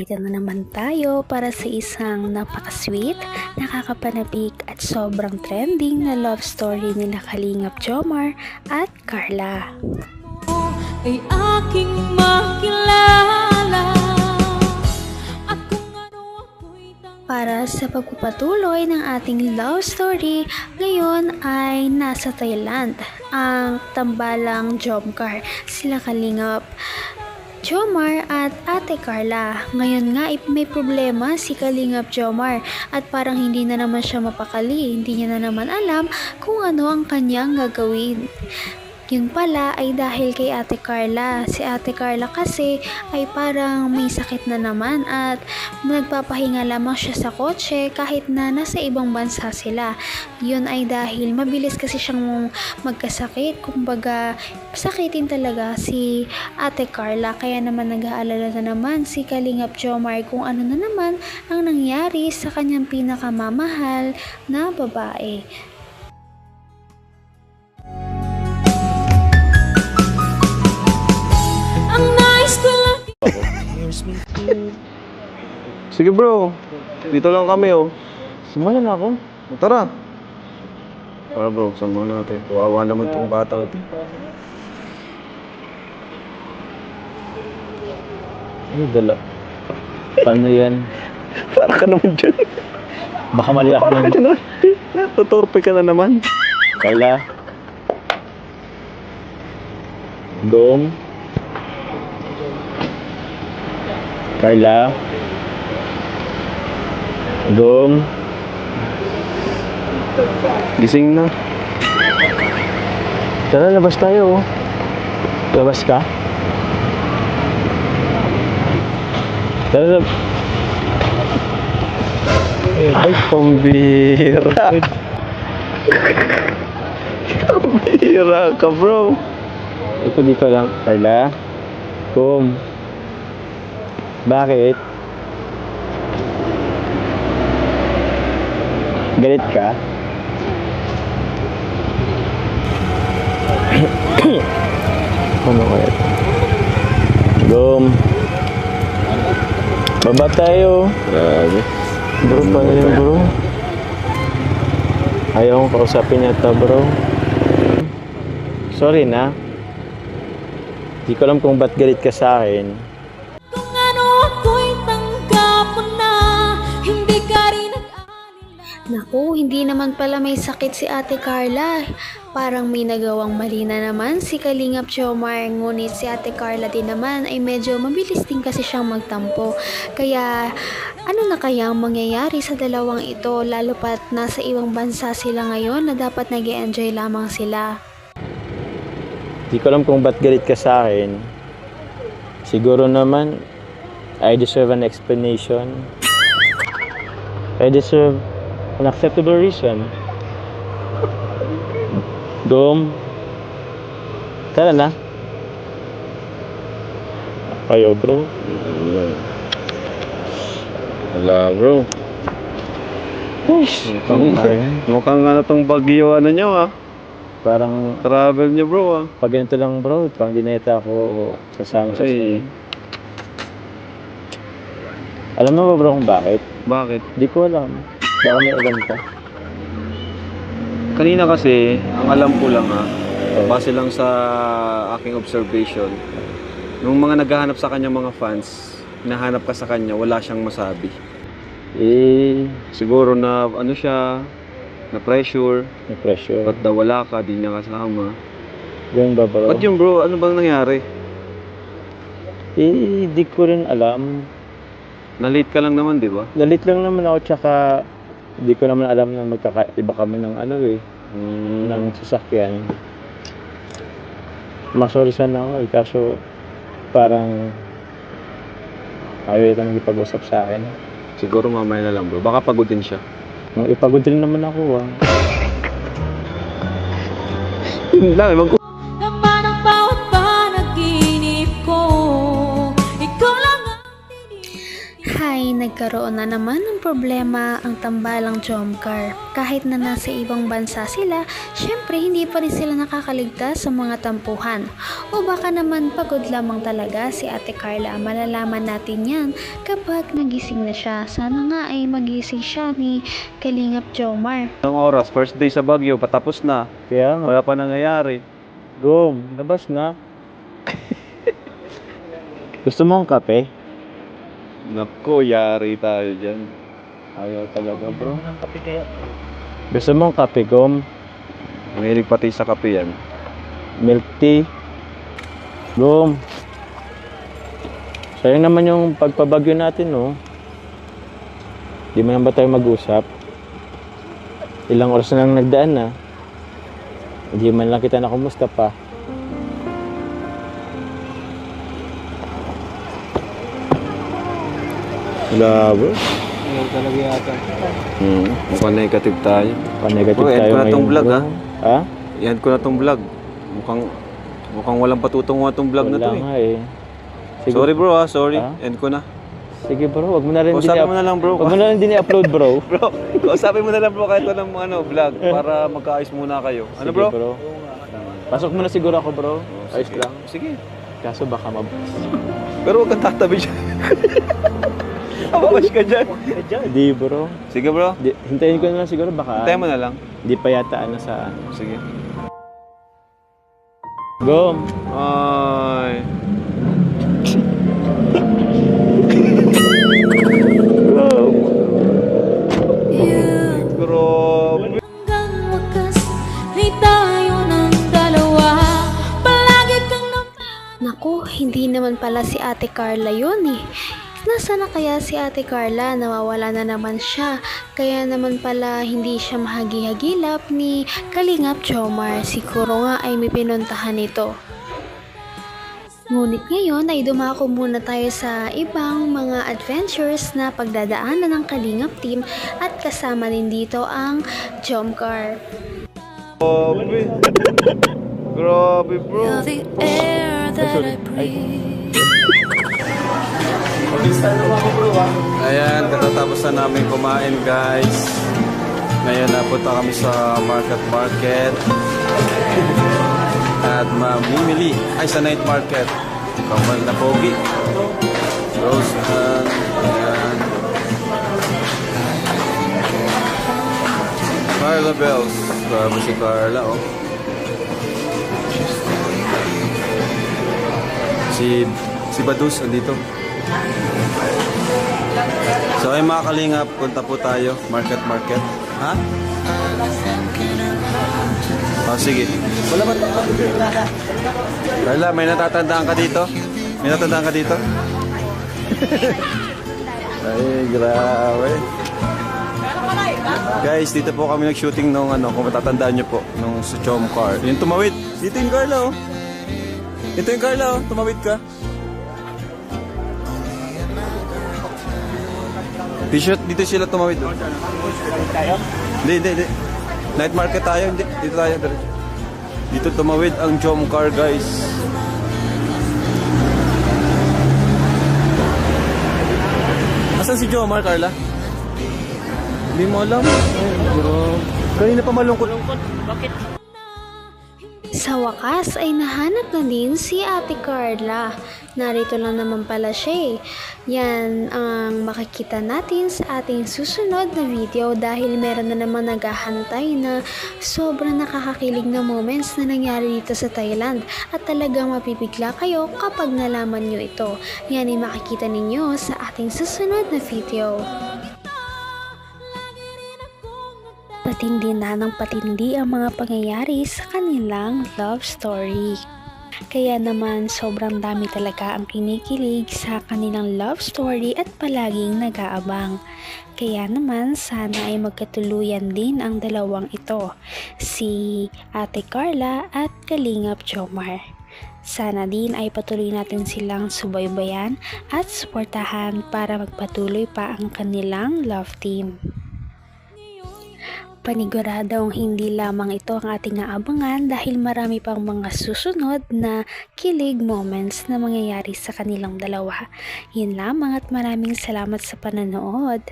Narito na naman tayo para sa isang napaka-sweet, nakakapanabik at sobrang trending na love story nila Kalingap Jomar at Carla. Ay aking makilala. Para sa pagpapatuloy ng ating love story, ngayon ay nasa Thailand ang tambalang Jomcar, sila Kalingap Jomar at Ate Carla. Ngayon nga may problema si Kalingap Jomar at parang hindi na naman siya mapakali, hindi niya na naman alam kung ano ang kanyang gagawin. Yun pala ay dahil kay Ate Carla. Si Ate Carla kasi ay parang may sakit na naman at nagpapahinga lamang siya sa kotse kahit na nasa ibang bansa sila. Yun ay dahil mabilis kasi siyang magkasakit. Kumbaga, sakitin talaga si Ate Carla. Kaya naman nag-aalala na naman si Kalingap Jomar kung ano na naman ang nangyari sa kanyang pinakamamahal na babae. Sige bro, dito lang kami oh. Simulan na ako. Tara. Tara bro, samahan natin. Kawawa naman itong bata ito. Ano dala? Paano yan? Para ka naman dyan. Baka mali ako Para ka ng... dyan. Tutorpe ka na naman. Carla? Dong? Carla? Dong? Gising na. Tara, labas tayo. Labas ka? Tara, Ay, pambira. Pambira ka bro. ito dito lang. Carla? Kum? Bakit? Galit ka? Ano kaya? Dom. Baba tayo. Grabe. Bro, paano yun bro? Ayaw kong kausapin yata bro. Sorry na. Di ko alam kung ba't galit ka sa akin. Kung ano ako'y tanggap mo na, hindi ka rin nag-alala. Naku, hindi naman pala may sakit si Ate Carla. Parang may nagawang mali na naman si Kalingap Jomar. Ngunit si Ate Carla din naman ay medyo mabilis din kasi siyang magtampo. Kaya ano na kaya ang mangyayari sa dalawang ito, lalo pat nasa ibang bansa sila ngayon na dapat nag-e-enjoy lamang sila. Di ko alam kung ba't galit ka sa akin. Siguro naman, I deserve an explanation. I deserve an acceptable reason. Dom, tara na. Kayo bro. Wala bro. Mukhang ano tong bagyo ano nyo ah. Parang Travel nyo bro ah. pag ganito lang bro, pang dineta ako kasama sa Kasi, Alam mo ba bro kung bakit? bakit? Di ko alam. Baka may alam ka. Kanina kasi, ang alam ko lang base lang sa aking observation, nung mga naghahanap sa kanya mga fans, nahanap ka sa kanya, wala siyang masabi. Siguro na ano siya, na pressure, May pressure. ba't daw wala ka, di niya kasama. Yung ba bro? Ba't yun bro, ano bang nangyari? Di ko rin alam. Na-late ka lang naman, di ba? Lalit lang naman ako, tsaka di ko naman alam na magkakaiba kami ng ano ng sasakyan. Masorry sana ako kaso parang ayaw ito nagipag-usap sa akin. Siguro mamaya na lang bro, baka pagod din siya. Ipagod din naman ako Yun lang, Naman ang bawat panaginip ko, ikaw lang ang Hay nagkaroon na naman ng problema ang tambalang Jomcar. Kahit na nasa ibang bansa sila, syempre hindi pa rin sila nakakaligtas sa mga tampuhan. O baka naman pagod lamang talaga si Ate Carla. Malalaman natin yan kapag nagising na siya. Sana nga ay magising siya ni Kalingap Jomar. Anong oras? First day sa Baguio, patapos na. Kaya nga. Wala pa nangyayari. Gom, labas na. Gusto mo ang kape? Nako, yari tayo dyan. Ayaw talaga, bro. Gusto mo ang kape, Gom? Mahilig pati sa kape yan. Milk tea? Gom. Sayang naman yung pagpabagyo natin, no? Di man ba tayo mag-usap? Ilang oras na lang nagdaan na. Hindi man lang kita nakumusta pa. Wala, bro. Ayaw talaga yata. Mukhang negative tayo. Pa-negative Oh, end tayo ko na ngayon, tong vlog, bro. ha? Ha? I-end ko na tong vlog. Mukhang walang patutunguhan tong vlog na to Wala eh. nga eh. Sige. Sorry bro ha, sorry. Ha? End ko na. Sige bro, wag mo na rin Kausapin mo na lang bro. Wag mo na rin din-upload bro. Bro, kausapin mo na lang bro kahit walang vlog para magkaayos muna kayo. Ano Sige, bro? Pasok mo na siguro ako bro. Oh, Ayos sige. lang. Sige. Kaso baka Pero huwag kang tatabi dyan. Mababash ka dyan. Di bro. Sige bro. Hintayin ko na lang siguro baka. Tayo mo na lang. Di pa yata ano sa ano. Sige. Go. Ay. Grabe. Hanggang wakas ay tayo ng dalawa. Palagi kang Naku, hindi naman pala si Ate Carla yun eh. Nasaan na kaya si Ate Carla? Nawawala na naman siya. Kaya naman pala hindi siya mahagi-hagilap ni Kalingap Jomar. Siguro nga ay may pinuntahan ito. Ngunit ngayon ay dumako muna tayo sa ibang mga adventures na pagdadaanan ng Kalingap team at kasama din dito ang Jomcar. Grabe. Grabe bro. the air that I breathe. Ayan, katatapos na namin kumain guys. Ngayon napunta kami sa market at mamimili ay sa night market. Kamal na pogi. Rose and ayan. Carla Bells. Grabe si Carla oh. Si Badus andito. So ay mga kalingap, punta po tayo market. Ha? Oh, sige. Wala ba? Carla, may natatandaan ka dito? May natatandaan ka dito? Ay, grabe. Guys, dito po kami nag-shooting nung kung matatandaan nyo po, nung sa Jomcar. Yung tumawid. Dito yung Carla, oh. Ito yung Carla, oh. Tumawid ka. T-shirt, dito sila tumawid. Oh. Hindi. Night market tayo, hindi. Dito tayo. Dito tumawid ang Jomcar, guys. Asan si Jomar, Carla? Hindi mo alam. Ay, bro. Kanina pa malungkot. Bakit? Sa wakas ay nahanap na din si Ate Carla. Narito lang naman pala siya eh. Yan ang makikita natin sa ating susunod na video dahil meron na naman naghahantay na sobrang nakakakilig na moments na nangyari dito sa Thailand at talagang mapipigla kayo kapag nalaman nyo ito. Yan ay makikita ninyo sa ating susunod na video. Patindi na ng patindi ang mga pangyayari sa kanilang love story. Kaya naman sobrang dami talaga ang kinikilig sa kanilang love story at palaging nag-aabang. Kaya naman sana ay magkatuluyan din ang dalawang ito, si Ate Carla at Kalingap Jomar. Sana din ay patuloy natin silang subaybayan at suportahan para magpatuloy pa ang kanilang love team. Paniguradong hindi lamang ito ang ating aabangan dahil marami pang mga susunod na kilig moments na mangyayari sa kanilang dalawa. Yun lamang at maraming salamat sa pananood.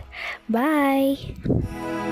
Bye!